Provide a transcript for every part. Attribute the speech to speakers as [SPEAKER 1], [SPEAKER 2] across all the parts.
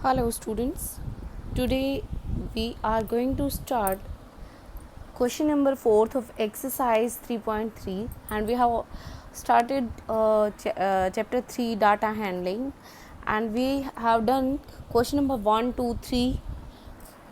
[SPEAKER 1] Hello students, today we are going to start question number 4th of exercise 3.3 and we have started chapter 3 data handling and we have done question number 1, 2, 3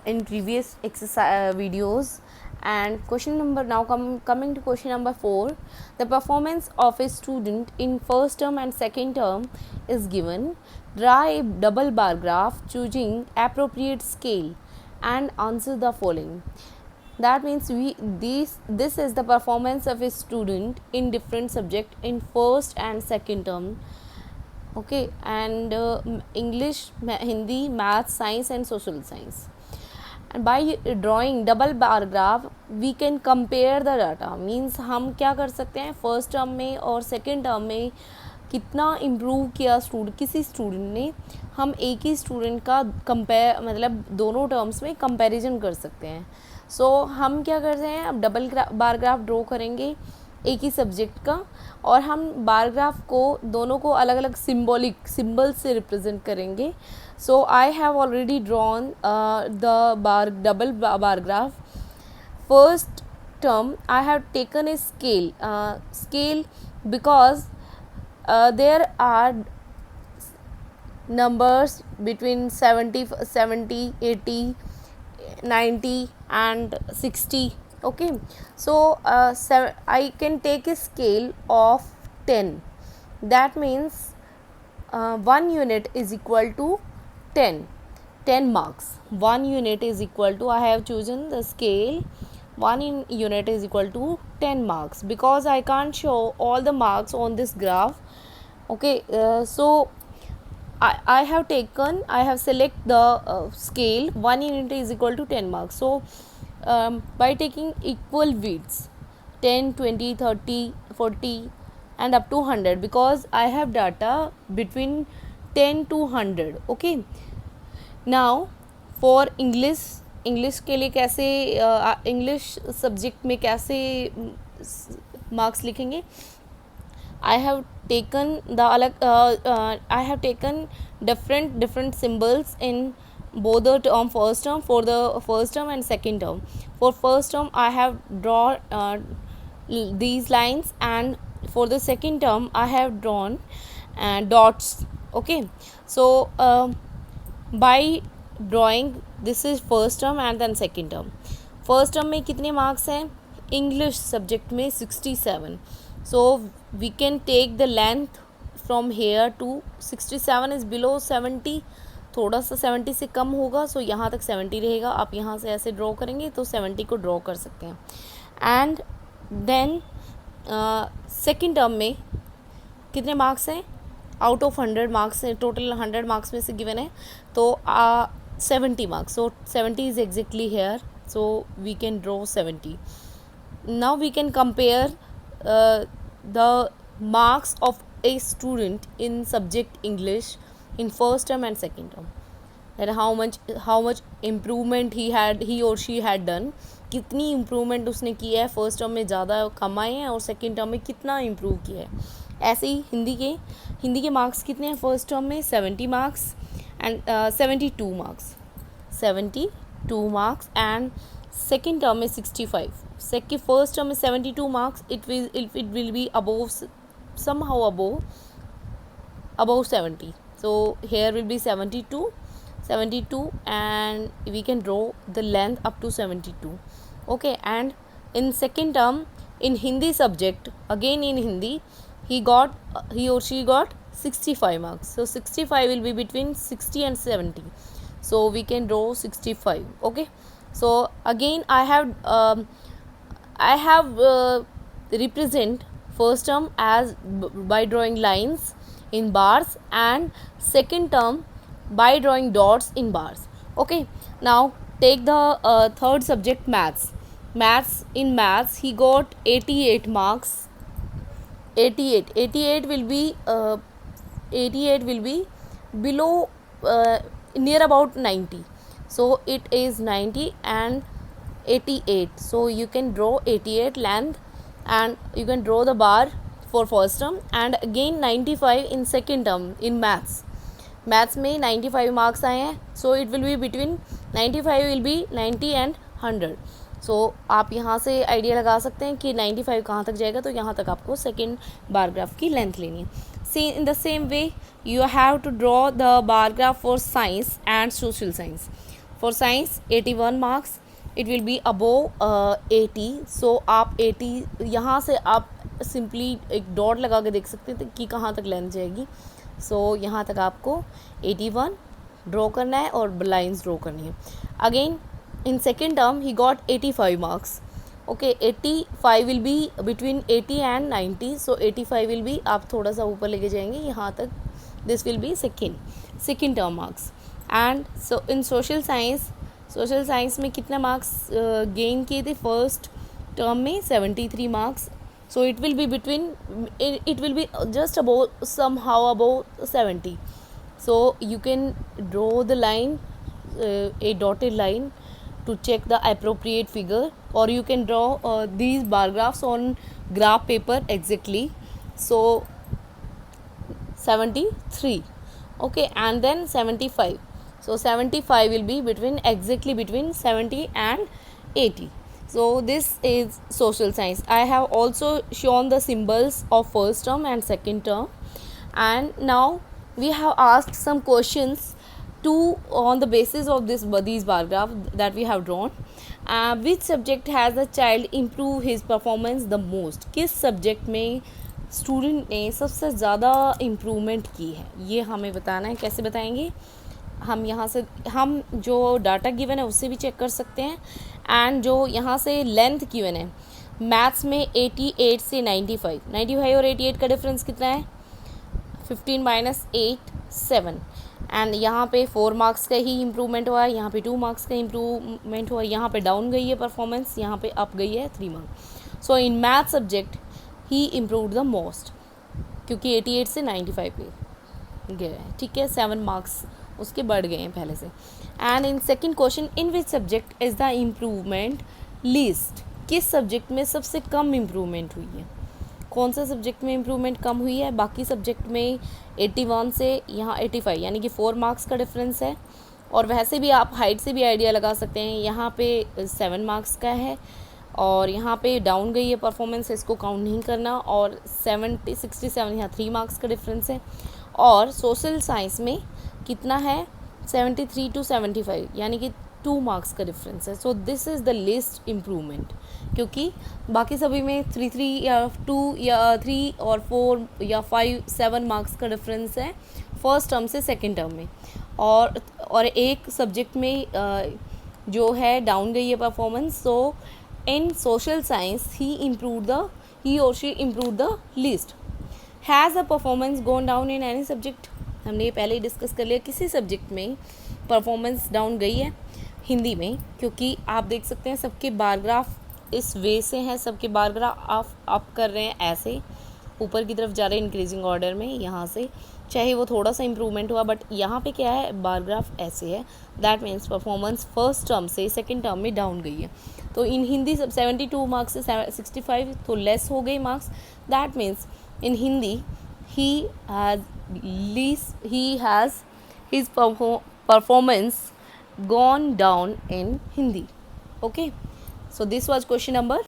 [SPEAKER 1] in previous exercise videos and question number now coming to question number 4. The performance of a student in first term and second term is given. Draw a double bar graph choosing appropriate scale and answer the following. That means this is the performance of a student in different subject in first and second term. Okay, and English, Hindi, math, science and social science. And by drawing double bar graph we can compare the data. Means हम क्या कर सकते हैं first term में और second term में कितना improve किया किसी स्टूडेंट ने, हम एक ही स्टूडेंट का कंपेयर मतलब दोनों टर्म्स में कंपैरिजन कर सकते हैं. सो हम क्या करते हैं, अब डबल बार ग्राफ ड्रॉ करेंगे एक ही सब्जेक्ट का और हम बार ग्राफ को दोनों को अलग अलग सिंबल से रिप्रेजेंट करेंगे. So I have already drawn the double bar graph. First term I have taken a scale because there are numbers between 70, 80, 90 and 60. Okay, so I can take a scale of 10. That means 1 unit is equal to 10 marks. 1 unit is equal to, I have chosen the scale 1 unit is equal to 10 marks because I can't show all the marks on this graph. Okay, so I have select the scale 1 unit is equal to 10 marks. So by taking equal weights 10, 20, 30, 40 and up to 100 because I have data between 10 to 100. Okay, now for English के लिए कैसे English subject में कैसे marks लिखेंगे. I have taken different symbols in both the term first term for the first term and second term. For first term I have drawn these lines and for the second term I have drawn dots. Okay, so by drawing this is first term and then second term. First term में कितने marks हैं, English subject में 67. So we can take the length from here to 67 is below 70, थोड़ा सा 70 से कम होगा. सो यहाँ तक 70 रहेगा. आप यहाँ से ऐसे ड्रॉ करेंगे तो 70 को ड्रॉ कर सकते हैं. एंड देन सेकेंड टर्म में कितने मार्क्स हैं, आउट ऑफ 100 मार्क्स है, टोटल 100 मार्क्स में से गिवन है तो 70 marks. So 70 is exactly here. So we can draw 70. Now we can compare the marks of a student in subject English in first term and second term. That how much improvement he or she had done. कितनी improvement उसने किया है, first term में ज़्यादा कम आए हैं और second term में कितना इम्प्रूव किया है. ऐसे ही हिंदी के मार्क्स कितने हैं, फर्स्ट टर्म में 70 marks and 72 marks and second term is 65. First term is 72 marks. It will be somehow above 70. So here will be 72 and we can draw the length up to 72. Okay, and in second term in Hindi subject, again in Hindi he or she got 65 marks. So 65 will be between 60 and 70. So we can draw 65. Okay, so again I have represent first term as by drawing lines in bars and second term by drawing dots in bars. Okay, now take the third subject maths. In maths he got 88 marks. 88 will be below near about 90. So it is 90 and 88. So you can draw 88 length and you can draw the bar for first term and again 95 in second term in maths. Maths में 95 marks आए हैं, so it will be between 95 will be 90 and 100. सो आप यहाँ से idea लगा सकते हैं कि 95 कहाँ तक जाएगा, तो यहाँ तक आपको सेकेंड बार ग्राफ की लेंथ लेनी है. See in the same way you have to draw the bar graph for science and social science. For science 81 marks, it will be above 80. So आप 80 यहाँ से आप सिंपली एक डॉट लगा के देख सकते हैं कि कहाँ तक लेंथ जाएगी. सो यहाँ तक आपको 81 ड्रॉ करना है और लाइन्स ड्रॉ करनी है. Again in second term he got 85 marks. Okay 85 will be between 80 and 90. So 85 will be आप थोड़ा सा ऊपर लेके जाएंगे यहाँ तक. This will be second term marks. And so in social science में कितना मार्क्स गेन किए थे फर्स्ट टर्म में? 73 marks. So it will be between, it will be just above, somehow above 70. So you can draw the line, a dotted line to check the appropriate figure, or you can draw these bar graphs on graph paper exactly. So 73, okay, and then 75. So 75 will be exactly between 70 and 80. So this is social science. I have also shown the symbols of first term and second term, and now we have asked some questions to on the basis of these bar graph that we have drawn. Which subject has the child improve his performance the most? किस subject में student ने सबसे ज़्यादा improvement की है, ये हमें बताना है. कैसे बताएंगे? हम यहाँ से हम जो डाटा गिवन है उससे भी चेक कर सकते हैं, एंड जो यहाँ से लेंथ गिवन है मैथ्स में 88 से 95. 95 और 88 का डिफरेंस कितना है? 15 माइनस 8 7. एंड यहाँ पे 4 मार्क्स का ही इम्प्रूवमेंट हुआ है, यहाँ पे 2 मार्क्स का इम्प्रूवमेंट हुआ है, यहाँ पे डाउन गई है परफॉर्मेंस, यहाँ पे अप गई है 3 marks. So in math subject he improve the most, क्योंकि 88 से 95 पे गए हैं. ठीक है, 7 मार्क्स उसके बढ़ गए हैं पहले से. And in second question, in which subject is the improvement least? किस सब्जेक्ट में सबसे कम इम्प्रूवमेंट हुई है? कौन सा सब्जेक्ट में इम्प्रूवमेंट कम हुई है? बाकी सब्जेक्ट में 81 से यहाँ 85, यानी कि 4 मार्क्स का डिफरेंस है. और वैसे भी आप हाइट से भी आइडिया लगा सकते हैं, यहाँ पे 7 मार्क्स का है और यहाँ पे डाउन गई है परफॉर्मेंस, इसको काउंट नहीं करना. और 67 यहाँ 3 मार्क्स का डिफरेंस है. और सोशल साइंस में कितना है? 73 to 75, यानी कि 2 मार्क्स का डिफरेंस है. So this is the list improvement, क्योंकि बाकी सभी में 3 या 2 या 3 और 4 या 5 7 मार्क्स का डिफरेंस है फर्स्ट टर्म से सेकेंड टर्म में. और एक सब्जेक्ट में जो है डाउन गई है performance. So in social science he or she improved the least. Has the performance gone down in any subject? हमने ये पहले ही डिस्कस कर लिया, किसी सब्जेक्ट में परफॉर्मेंस डाउन गई है. हिंदी में, क्योंकि आप देख सकते हैं सबके बार ग्राफ इस वे से हैं, सबके बार ग्राफ अप कर रहे हैं, ऐसे ऊपर की तरफ जा रहे हैं इंक्रीजिंग ऑर्डर में. यहाँ से चाहे वो थोड़ा सा इम्प्रूवमेंट हुआ, बट यहाँ पे क्या है, बार ग्राफ ऐसे है. That means performance first term से सेकेंड टर्म में डाउन गई है. तो इन हिंदी सब 72 मार्क्स से 65 तो लेस हो गई marks. That means in Hindi he has his performance gone down in Hindi. Okay, so this was question number